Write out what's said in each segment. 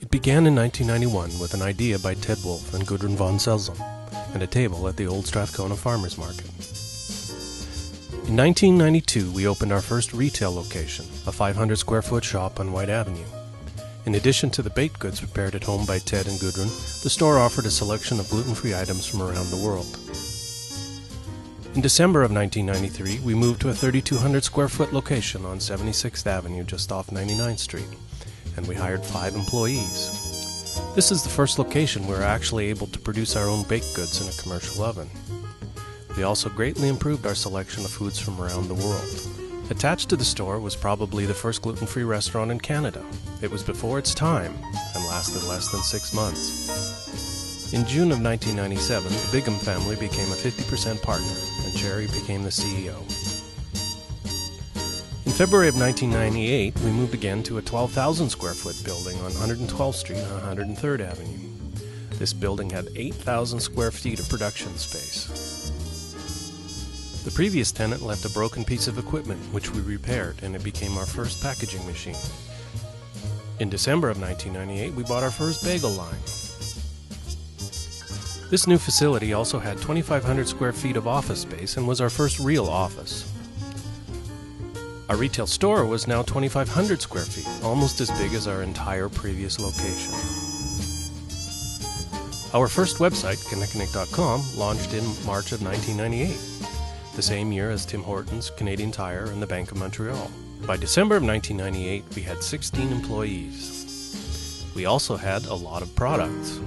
It began in 1991 with an idea by Ted Wolfe and Gudrun von Selzem, and a table at the Old Strathcona Farmers Market. In 1992, we opened our first retail location, a 500 square foot shop on White Avenue. In addition to the baked goods prepared at home by Ted and Gudrun, the store offered a selection of gluten-free items from around the world. In December of 1993, we moved to a 3,200 square foot location on 76th Avenue just off 99th Street, and we hired 5 employees. This is the first location we were actually able to produce our own baked goods in a commercial oven. We also greatly improved our selection of foods from around the world. Attached to the store was probably the first gluten-free restaurant in Canada. It was before its time and lasted less than 6 months. In June of 1997, the Bigham family became a 50% partner, and Jerry became the CEO. In February of 1998, we moved again to a 12,000 square foot building on 112th Street and 103rd Avenue. This building had 8,000 square feet of production space. The previous tenant left a broken piece of equipment, which we repaired, and it became our first packaging machine. In December of 1998, we bought our first bagel line. This new facility also had 2,500 square feet of office space and was our first real office. Our retail store was now 2,500 square feet, almost as big as our entire previous location. Our first website, Kinnikinnick.com, launched in March of 1998, the same year as Tim Hortons, Canadian Tire, and the Bank of Montreal. By December of 1998, we had 16 employees. We also had a lot of products.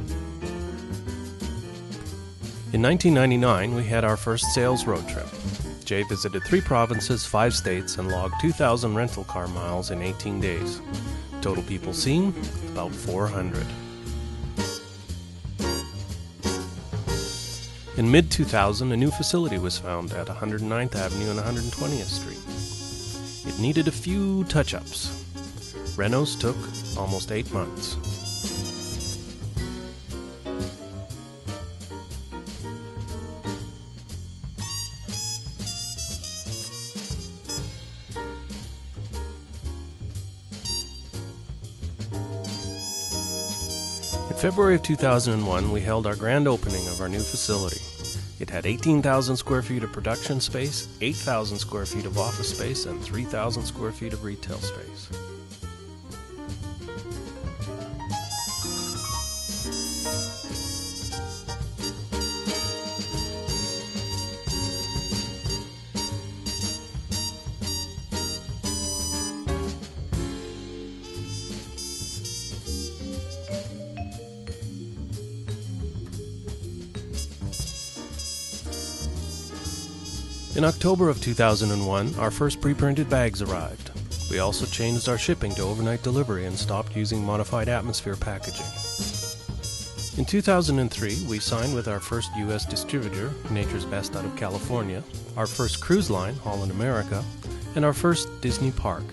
In 1999, we had our first sales road trip. Jay visited 3 provinces, 5 states, and logged 2,000 rental car miles in 18 days. Total people seen, about 400. In mid-2000, a new facility was found at 109th Avenue and 120th Street. It needed a few touch-ups. Renos took almost 8 months. In February of 2001, we held our grand opening of our new facility. It had 18,000 square feet of production space, 8,000 square feet of office space, and 3,000 square feet of retail space. In October of 2001, our first pre-printed bags arrived. We also changed our shipping to overnight delivery and stopped using modified atmosphere packaging. In 2003, we signed with our first U.S. distributor, Nature's Best out of California, our first cruise line, Holland America, and our first Disney park.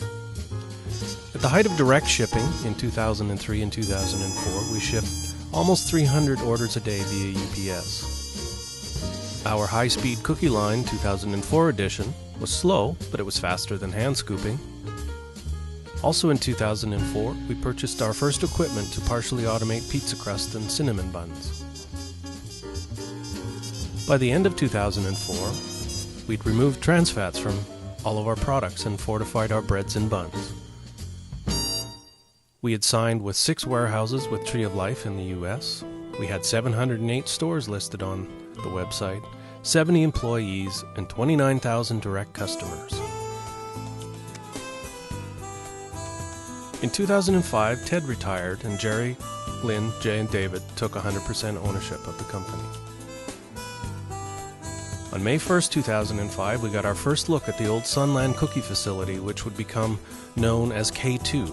At the height of direct shipping in 2003 and 2004, we shipped almost 300 orders a day via UPS. Our high-speed cookie line 2004 edition was slow, but it was faster than hand scooping. Also in 2004, we purchased our first equipment to partially automate pizza crust and cinnamon buns. By the end of 2004, we'd removed trans fats from all of our products and fortified our breads and buns. We had signed with 6 warehouses with Tree of Life in the U.S. We had 708 stores listed on the website, 70 employees, and 29,000 direct customers. In 2005, Ted retired and Jerry, Lynn, Jay, and David took 100% ownership of the company. On May 1st, 2005, we got our first look at the old Sunland cookie facility, which would become known as K2.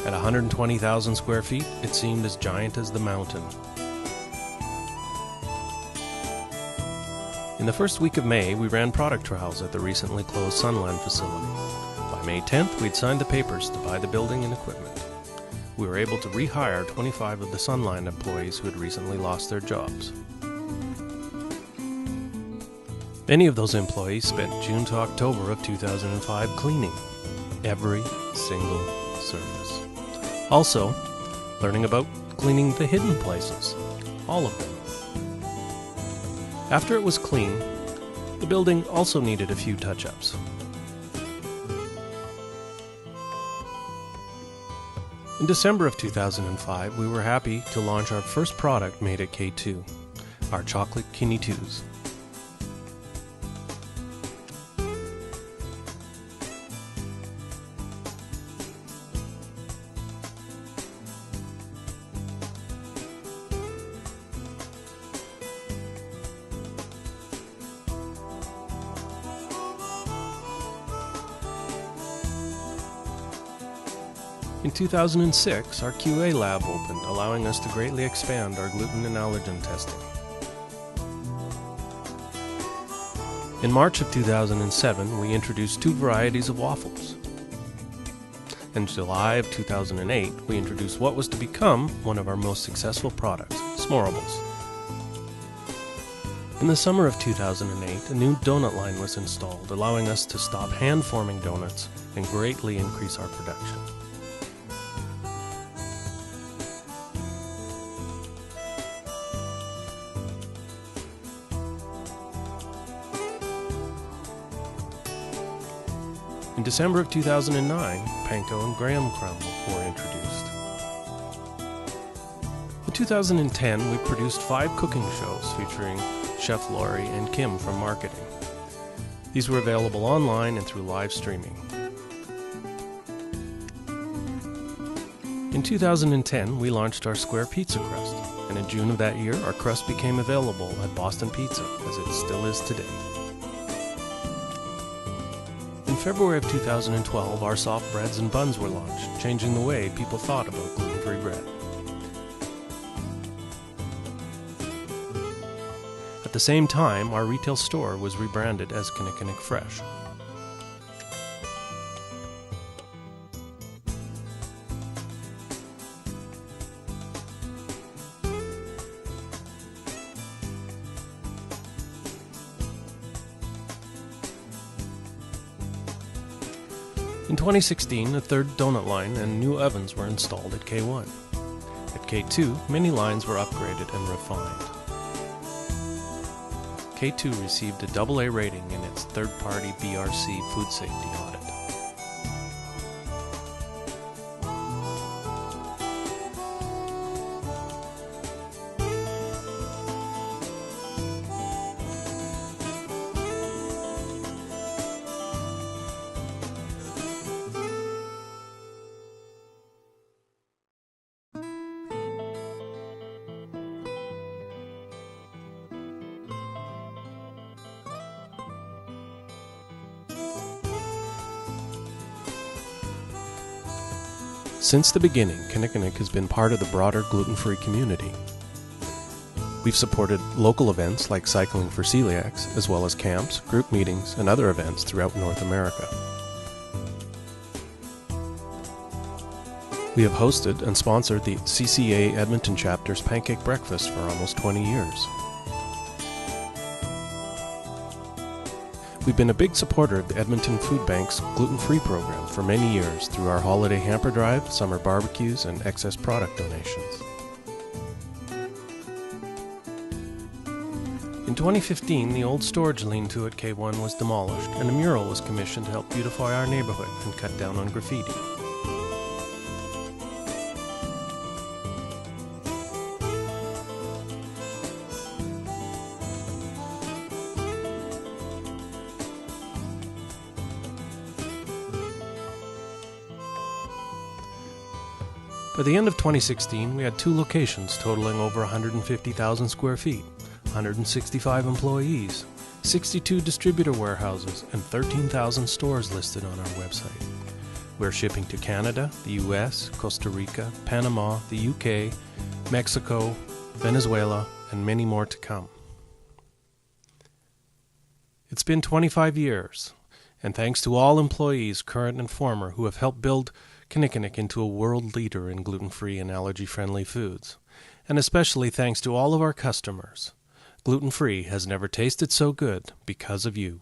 At 120,000 square feet, it seemed as giant as the mountain. In the first week of May, we ran product trials at the recently closed Sunland facility. By May 10th, we'd signed the papers to buy the building and equipment. We were able to rehire 25 of the Sunland employees who had recently lost their jobs. Many of those employees spent June to October of 2005 cleaning every single surface. Also, learning about cleaning the hidden places, all of them. After it was clean, the building also needed a few touch-ups. In December of 2005, we were happy to launch our first product made at K2, our chocolate Kinnikinnick. In 2006, our QA lab opened, allowing us to greatly expand our gluten and allergen testing. In March of 2007, we introduced 2 varieties of waffles. In July of 2008, we introduced what was to become one of our most successful products, S'morables. In the summer of 2008, a new donut line was installed, allowing us to stop hand-forming donuts and greatly increase our production. In December of 2009, panko and graham crumble were introduced. In 2010, we produced 5 cooking shows featuring Chef Laurie and Kim from marketing. These were available online and through live streaming. In 2010, we launched our square pizza crust, and in June of that year, our crust became available at Boston Pizza, as it still is today. In February of 2012, our soft breads and buns were launched, changing the way people thought about gluten-free bread. At the same time, our retail store was rebranded as Kinnikinnick Fresh. In 2016, a third donut line and new ovens were installed at K1. At K2, many lines were upgraded and refined. K2 received a AA rating in its third-party BRC food safety audit. Since the beginning, Kinnikinnick has been part of the broader gluten-free community. We've supported local events like Cycling for Celiacs, as well as camps, group meetings, and other events throughout North America. We have hosted and sponsored the CCA Edmonton chapter's pancake breakfast for almost 20 years. We've been a big supporter of the Edmonton Food Bank's gluten-free program for many years through our holiday hamper drive, summer barbecues, and excess product donations. In 2015, the old storage lean-to at K1 was demolished, and a mural was commissioned to help beautify our neighborhood and cut down on graffiti. By the end of 2016, we had 2 locations totaling over 150,000 square feet, 165 employees, 62 distributor warehouses, and 13,000 stores listed on our website. We're shipping to Canada, the US, Costa Rica, Panama, the UK, Mexico, Venezuela, and many more to come. It's been 25 years, and thanks to all employees, current and former, who have helped build Kinnikinnick into a world leader in gluten-free and allergy-friendly foods. And especially thanks to all of our customers. Gluten-free has never tasted so good because of you.